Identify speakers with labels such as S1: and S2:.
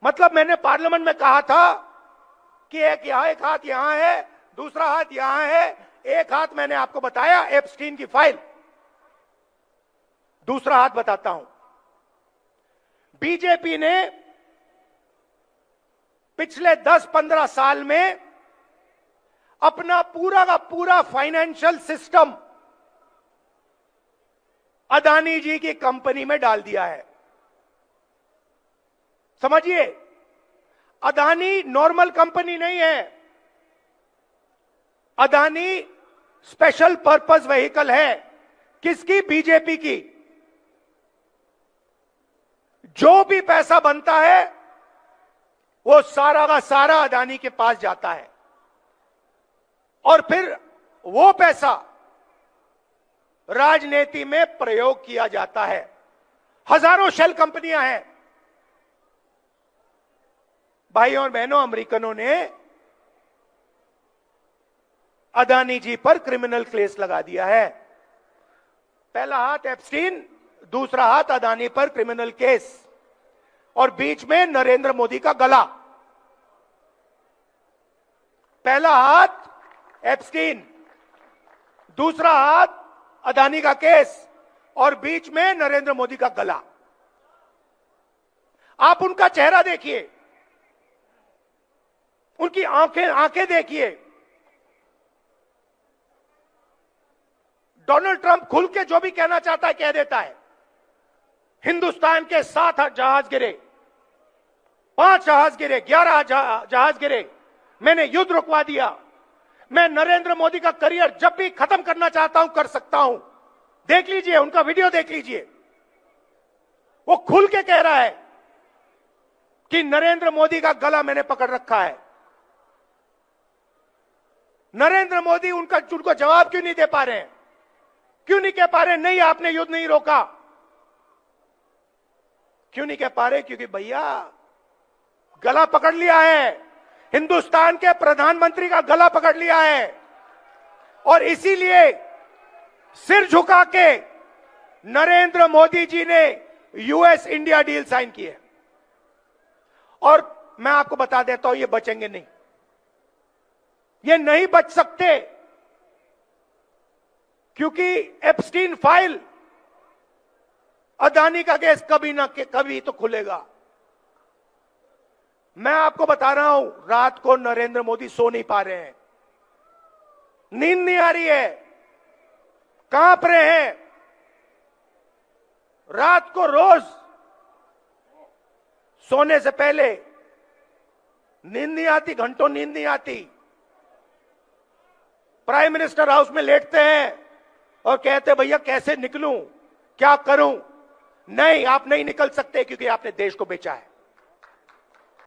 S1: मतलब मैंने पार्लियामेंट में कहा था कि एक हाथ यहां है, दूसरा हाथ यहां है। एक हाथ मैंने आपको बताया एप्स्टीन की फाइल, दूसरा हाथ बताता हूं। बीजेपी ने पिछले 10-15 साल में अपना पूरा का पूरा फाइनेंशियल सिस्टम अदानी जी की कंपनी में डाल दिया है। समझिए, अदानी नॉर्मल कंपनी नहीं है, अदानी स्पेशल पर्पस व्हीकल है। किसकी? बीजेपी की। जो भी पैसा बनता है वो सारा का सारा अदानी के पास जाता है और फिर वो पैसा राजनीति में प्रयोग किया जाता है। हजारों शेल कंपनियां हैं। भाइयों और बहनों, अमेरिकनों ने अदानी जी पर क्रिमिनल केस लगा दिया है। पहला हाथ एप्स्टीन, दूसरा हाथ अदानी पर क्रिमिनल केस, और बीच में नरेंद्र मोदी का गला। पहला हाथ एप्स्टीन, दूसरा हाथ अदानी का केस, और बीच में नरेंद्र मोदी का गला। आप उनका चेहरा देखिए, उनकी आंखें देखिए। डोनाल्ड ट्रंप खुल के जो भी कहना चाहता है कह देता है। हिंदुस्तान के 7 जहाज गिरे, 5 जहाज गिरे, 11 जहाज गिरे, मैंने युद्ध रुकवा दिया। मैं नरेंद्र मोदी का करियर जब भी खत्म करना चाहता हूं कर सकता हूं। देख लीजिए, उनका वीडियो देख लीजिए। वो खुल के कह रहा है कि नरेंद्र मोदी का गला मैंने पकड़ रखा है। नरेंद्र मोदी उनको जवाब क्यों नहीं दे पा रहे हैं? क्यों नहीं कह पा रहे नहीं आपने युद्ध नहीं रोका? क्यों नहीं कह पा रहे? क्योंकि भैया गला पकड़ लिया है, हिंदुस्तान के प्रधानमंत्री का गला पकड़ लिया है, और इसीलिए सिर झुका के नरेंद्र मोदी जी ने यूएस इंडिया डील साइन की है। और मैं आपको बता देता हूं, ये बचेंगे नहीं, ये नहीं बच सकते, क्योंकि एप्स्टीन फाइल, अदानी का केस कभी ना कभी तो खुलेगा। मैं आपको बता रहा हूं, रात को नरेंद्र मोदी सो नहीं पा रहे हैं, नींद नहीं आ रही है, कांप रहे हैं। रात को रोज सोने से पहले नींद नहीं आती, घंटों नींद नहीं आती। प्राइम मिनिस्टर हाउस में लेटते हैं और कहते भैया कैसे निकलूं, क्या करूं? नहीं, आप नहीं निकल सकते, क्योंकि आपने देश को बेचा है।